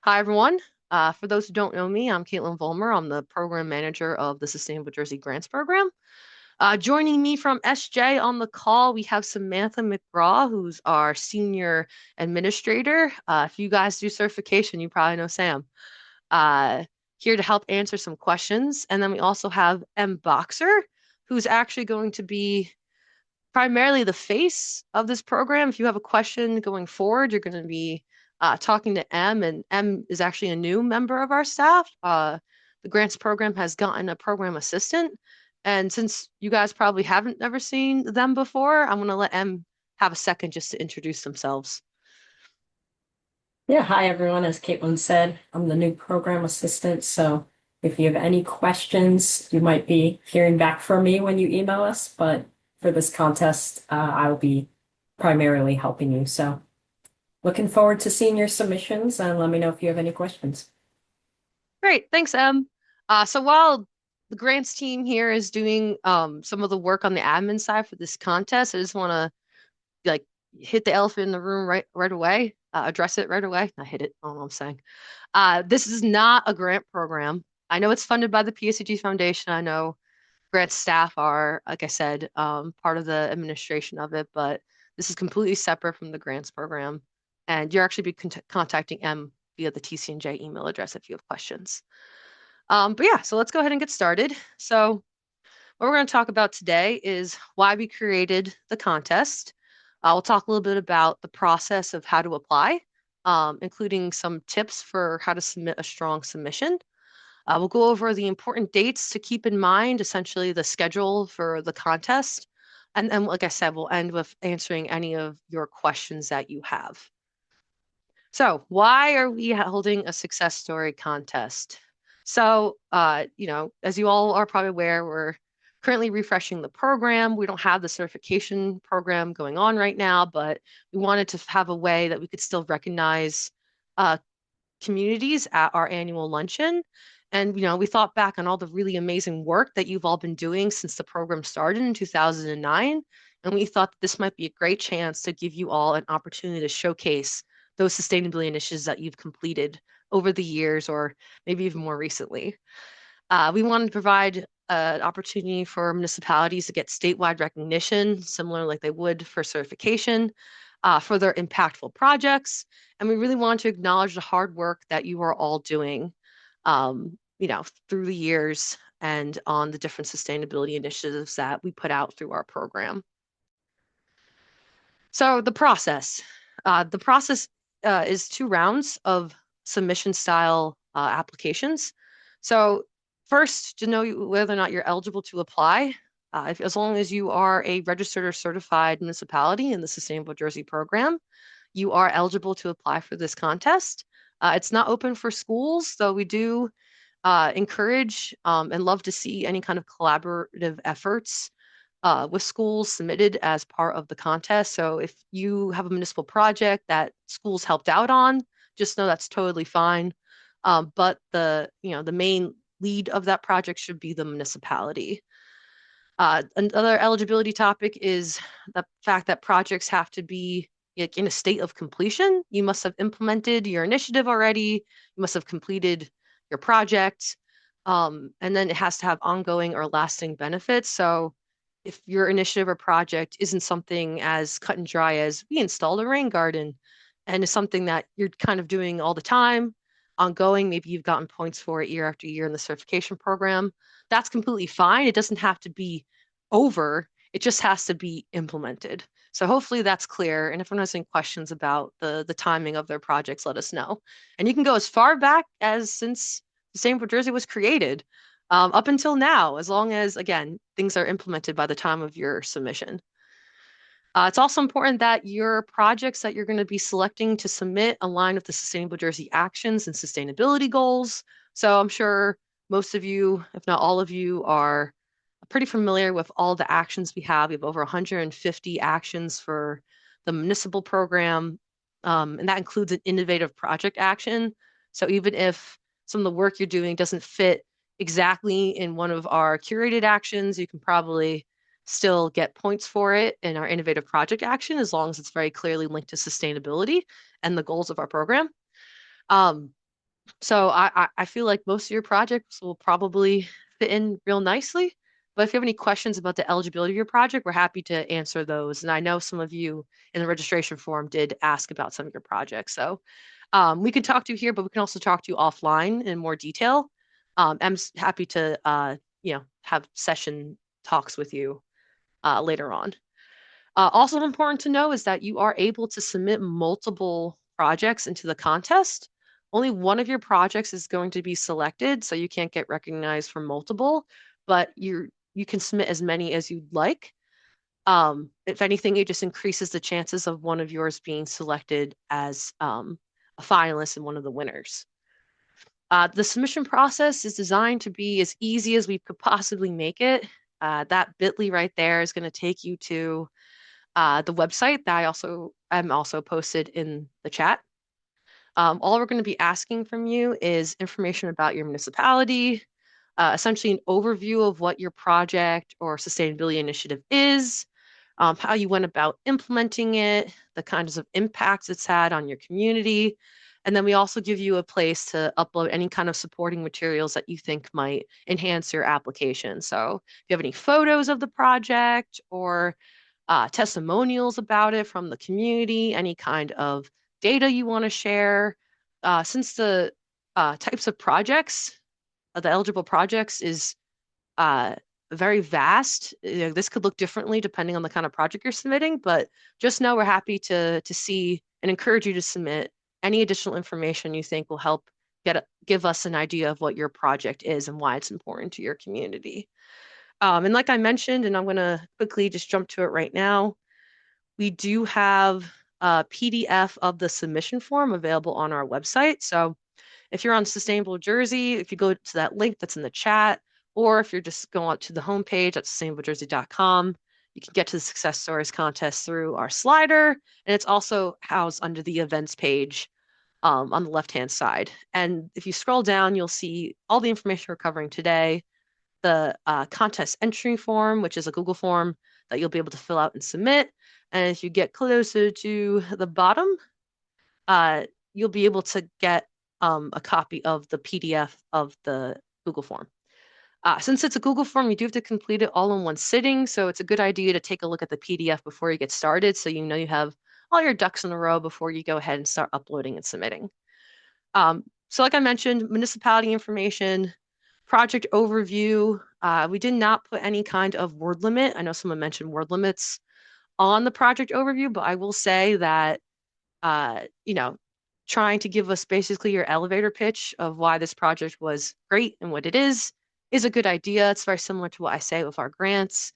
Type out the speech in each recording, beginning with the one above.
Hi, everyone. For those who don't know me, I'm Caitlin Volmer. I'm the program manager of the Sustainable Jersey Grants Program. Joining me from SJ on the call, we have Samantha McGraw, who's our senior administrator. If you guys do certification, you probably know Sam. Uh, Here to help answer some questions. And then we also have M. Boxer, who's actually going to be primarily the face of this program. If you have a question going forward, you're going to be talking to M, and M is actually a new member of our staff. The grants program has gotten a program assistant, and since you guys probably haven't ever seen them before, I'm going to let M have a second just to introduce themselves. Yeah, hi everyone. As Caitlin said, I'm the new program assistant. So if you have any questions, you might be hearing back from me when you email us. But for this contest, I'll be primarily helping you. So looking forward to seeing your submissions and let me know if you have any questions. Great, thanks, Em. So while the grants team here is doing some of the work on the admin side for this contest, I just want to hit the elephant in the room right away, address it right away. Not hit it, I don't know what I'm saying. This is not a grant program. I know it's funded by the PSEG Foundation. I know grant staff are, like I said, part of the administration of it, but this is completely separate from the grants program. And you're actually be contacting M via the TCNJ email address if you have questions. But yeah, so let's go ahead and get started. So what we're going to talk about today is why we created the contest. We'll talk a little bit about the process of how to apply, including some tips for how to submit a strong submission. We'll go over the important dates to keep in mind, essentially the schedule for the contest. And then, like I said, we'll end with answering any of your questions that you have. So, why are we holding a success story contest? So, as you all are probably aware, we're currently refreshing the program. We don't have the certification program going on right now, but we wanted to have a way that we could still recognize uh, communities at our annual luncheon. And, we thought back on all the really amazing work that you've all been doing since the program started in 2009. And we thought that this might be a great chance to give you all an opportunity to showcase those sustainability initiatives that you've completed over the years or maybe even more recently. We wanted to provide an opportunity for municipalities to get statewide recognition, similar like they would for certification, for their impactful projects. And we really want to acknowledge the hard work that you are all doing, through the years and on the different sustainability initiatives that we put out through our program. So the process is two rounds of submission style applications. So first, to know whether or not you're eligible to apply, as long as you are a registered or certified municipality in the Sustainable Jersey program, you are eligible to apply for this contest. It's not open for schools, though we do encourage and love to see any kind of collaborative efforts with schools submitted as part of the contest. So if you have a municipal project that schools helped out on, just know that's totally fine. But the main lead of that project should be the municipality. Another eligibility topic is the fact that projects have to be like in a state of completion. You must have implemented your initiative already. You must have completed your project. And then it has to have ongoing or lasting benefits. So if your initiative or project isn't something as cut and dry as we installed a rain garden and is something that you're kind of doing all the time, ongoing, maybe you've gotten points for it year after year in the certification program, that's completely fine. It doesn't have to be over, it just has to be implemented. So hopefully that's clear. And if anyone has any questions about the timing of their projects, let us know. And you can go as far back as since Sustainable Jersey was created, up until now, as long as, again, things are implemented by the time of your submission. It's also important that your projects that you're going to be selecting to submit align with the Sustainable Jersey actions and sustainability goals. So I'm sure most of you, if not all of you, are pretty familiar with all the actions we have. We have over 150 actions for the municipal program, and that includes an innovative project action. So even if some of the work you're doing doesn't fit exactly in one of our curated actions, you can probably still get points for it in our innovative project action as long as it's very clearly linked to sustainability and the goals of our program. Um, So I feel like most of your projects will probably fit in real nicely. But if you have any questions about the eligibility of your project, we're happy to answer those. And I know some of you in the registration form did ask about some of your projects. So we can talk to you here, but we can also talk to you offline in more detail. Happy to have session talks with you later on. Also important to know is that you are able to submit multiple projects into the contest. Only one of your projects is going to be selected, so you can't get recognized for multiple, but you can submit as many as you'd like. If anything, it just increases the chances of one of yours being selected as a finalist and one of the winners. The submission process is designed to be as easy as we could possibly make it. That bit.ly right there is going to take you to the website that I'm also posted in the chat. All we're going to be asking from you is information about your municipality, essentially an overview of what your project or sustainability initiative is, how you went about implementing it, the kinds of impacts it's had on your community. And then we also give you a place to upload any kind of supporting materials that you think might enhance your application. So if you have any photos of the project or testimonials about it from the community, any kind of data you want to share. Since the types of projects, the eligible projects is uh, very vast. This could look differently depending on the kind of project you're submitting, but just know we're happy to see and encourage you to submit any additional information you think will help give us an idea of what your project is and why it's important to your community. And like I mentioned, and I'm going to quickly just jump to it right now, we do have a PDF of the submission form available on our website. So if you're on Sustainable Jersey, if you go to that link that's in the chat, or if you're just going out to the homepage at sustainablejersey.com, you can get to the Success Stories contest through our slider, and it's also housed under the events page on the left-hand side. And if you scroll down, you'll see all the information we're covering today, the contest entry form, which is a Google form that you'll be able to fill out and submit. And if you get closer to the bottom, uh, you'll be able to get a copy of the PDF of the Google form. Since it's a Google form, you do have to complete it all in one sitting. So it's a good idea to take a look at the PDF before you get started so you know you have all your ducks in a row before you go ahead and start uploading and submitting. So like I mentioned, municipality information, project overview. We did not put any kind of word limit. I know someone mentioned word limits on the project overview, but I will say that, you know, trying to give us basically your elevator pitch of why this project was great and what it is a good idea. It's very similar to what I say with our grants.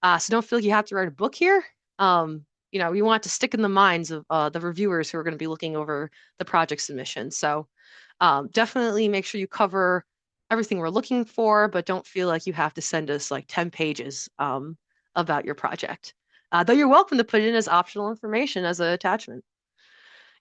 So don't feel you have to write a book here. We want to stick in the minds of the reviewers who are going to be looking over the project submission. So definitely make sure you cover everything we're looking for, but don't feel like you have to send us like 10 pages about your project. Though you're welcome to put it in as optional information as an attachment.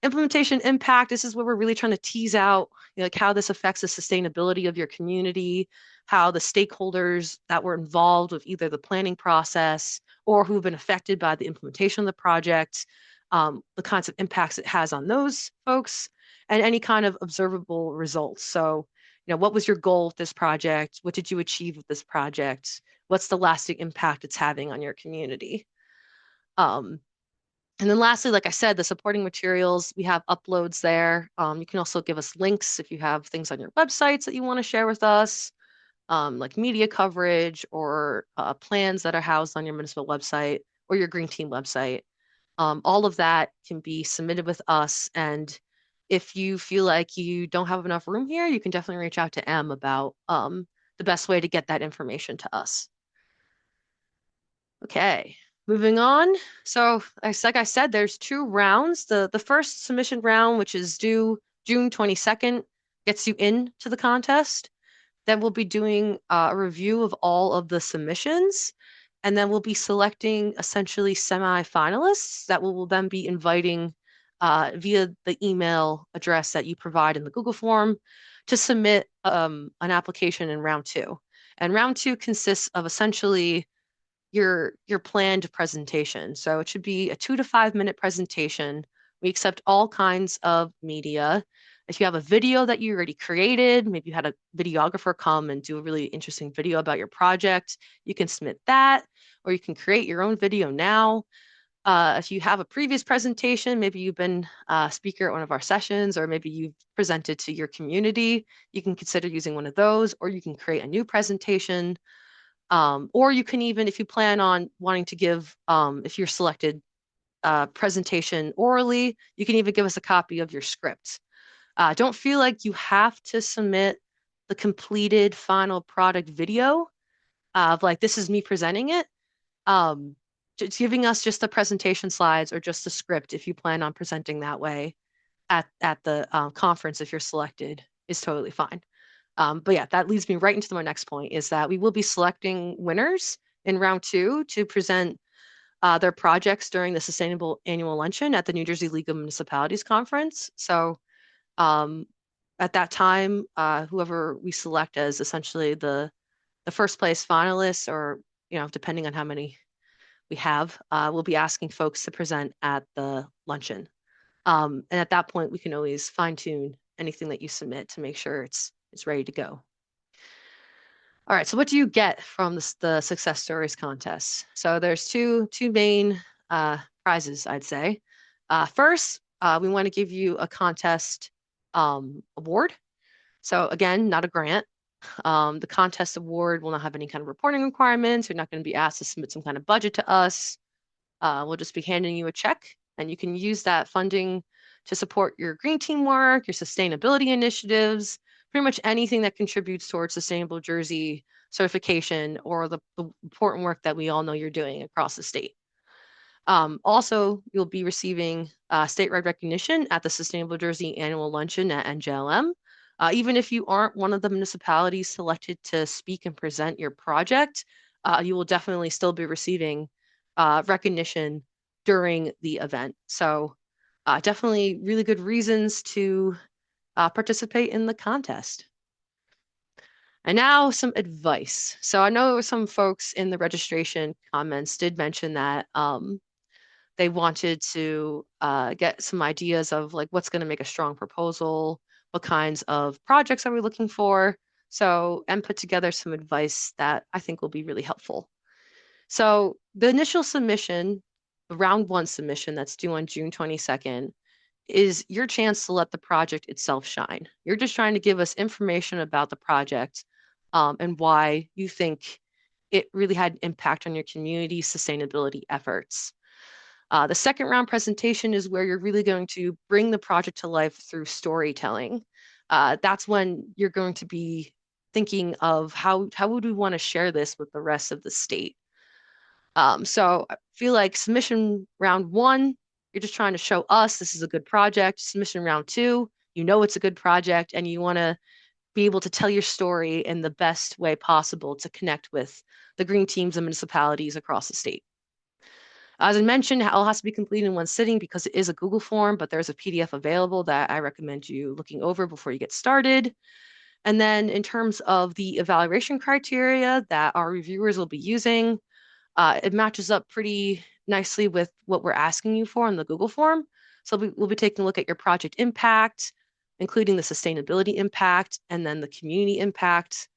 Implementation impact, this is where we're really trying to tease out like how this affects the sustainability of your community, how the stakeholders that were involved with either the planning process or who've been affected by the implementation of the project, the kinds of impacts it has on those folks, and any kind of observable results. So, what was your goal with this project? What did you achieve with this project? What's the lasting impact it's having on your community? Um, and then lastly, like I said, the supporting materials, we have uploads there. You can also give us links if you have things on your websites that you want to share with us, like media coverage or plans that are housed on your municipal website or your Green Team website. All of that can be submitted with us. And if you feel like you don't have enough room here, you can definitely reach out to Em about the best way to get that information to us. Okay, moving on. So, like I said, there's two rounds. The first submission round, which is due June 22nd, gets you into the contest. Then we'll be doing a review of all of the submissions, and then we'll be selecting essentially semi-finalists that we will then be inviting via the email address that you provide in the Google form to submit an application in round two. And round two consists of essentially your planned presentation. So it should be a 2 to 5 minute presentation. We accept all kinds of media. If you have a video that you already created, maybe you had a videographer come and do a really interesting video about your project, you can submit that, or you can create your own video now. If you have a previous presentation, maybe you've been a speaker at one of our sessions, or maybe you've presented to your community, you can consider using one of those, or you can create a new presentation. Or you can even, if you plan on wanting to give, if you're selected presentation orally, you can even give us a copy of your script. Don't feel like you have to submit the completed final product video of like, this is me presenting it. Um, just giving us just the presentation slides or just the script if you plan on presenting that way at the conference if you're selected is totally fine. But yeah, that leads me right into my next point is that we will be selecting winners in round two to present their projects during the Sustainable Annual Luncheon at the New Jersey League of Municipalities Conference. So um, at that time, whoever we select as essentially the first place finalists, or depending on how many we have, we'll be asking folks to present at the luncheon. And at that point, we can always fine tune anything that you submit to make sure it's ready to go. All right, so what do you get from the Success Stories contest? So there's two main prizes, I'd say. First, we want to give you a contest award. So again, not a grant. The contest award will not have any kind of reporting requirements. You're not going to be asked to submit some kind of budget to us. We'll just be handing you a check, and you can use that funding to support your green team work, your sustainability initiatives, pretty much anything that contributes towards Sustainable Jersey certification or the important work that we all know you're doing across the state. Also, you'll be receiving statewide recognition at the Sustainable Jersey Annual Luncheon at NJLM. Even if you aren't one of the municipalities selected to speak and present your project, you will definitely still be receiving recognition during the event. So definitely really good reasons to participate in the contest. And now some advice. So I know some folks in the registration comments did mention that they wanted to get some ideas of like what's going to make a strong proposal, what kinds of projects are we looking for, and put together some advice that I think will be really helpful. So the initial submission, the round one submission that's due on June 22nd, is your chance to let the project itself shine. You're just trying to give us information about the project and why you think it really had impact on your community sustainability efforts. The second round presentation is where you're really going to bring the project to life through storytelling. That's when you're going to be thinking of how would we want to share this with the rest of the state. So I feel like submission round one, you're just trying to show us this is a good project. Submission round two, you know it's a good project and you want to be able to tell your story in the best way possible to connect with the green teams and municipalities across the state. As I mentioned, it all has to be completed in one sitting because it is a Google form, but there's a PDF available that I recommend you looking over before you get started. And then in terms of the evaluation criteria that our reviewers will be using, it matches up pretty nicely with what we're asking you for in the Google form. So we'll be taking a look at your project impact, including the sustainability impact and then the community impact,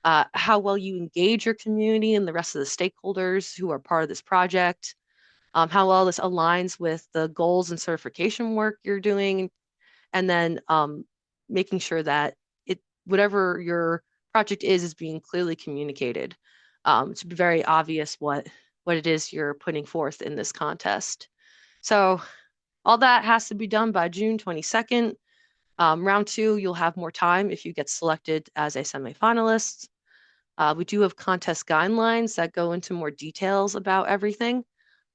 how well you engage your community and the rest of the stakeholders who are part of this project, how well this aligns with the goals and certification work you're doing, and then making sure that whatever your project is being clearly communicated to be very obvious what it is you're putting forth in this contest. So all that has to be done by June 22nd. Round two, you'll have more time if you get selected as a semifinalist. We do have contest guidelines that go into more details about everything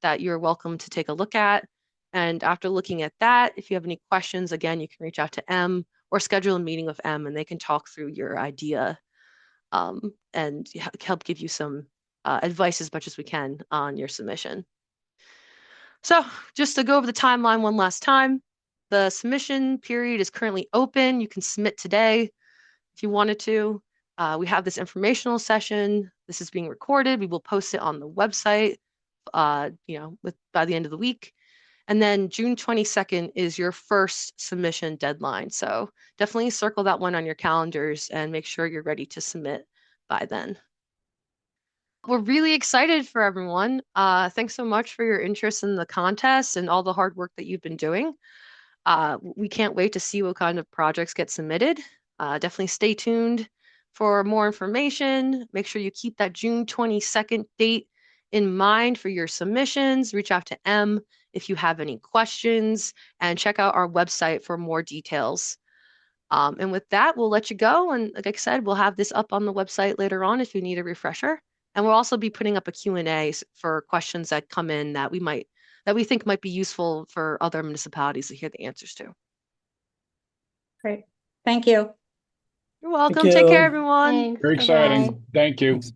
that you're welcome to take a look at. And after looking at that, if you have any questions, again, you can reach out to M or schedule a meeting with M and they can talk through your idea and help give you some advice as much as we can on your submission. So just to go over the timeline one last time, the submission period is currently open. You can submit today if you wanted to. We have this informational session. This is being recorded. We will post it on the website, by the end of the week. And then June 22nd is your first submission deadline. So definitely circle that one on your calendars and make sure you're ready to submit by then. We're really excited for everyone. Thanks so much for your interest in the contest and all the hard work that you've been doing. We can't wait to see what kind of projects get submitted. Definitely stay tuned for more information. Make sure you keep that June 22nd date in mind for your submissions. Reach out to M if you have any questions and check out our website for more details. And with that, we'll let you go. And like I said, we'll have this up on the website later on if you need a refresher. And we'll also be putting up a Q&A for questions that come in that we think might be useful for other municipalities to hear the answers to. Great. Thank you. You're Thank welcome. Take care, you. everyone. Thanks. Very Bye-bye. exciting. Thank you. Thanks.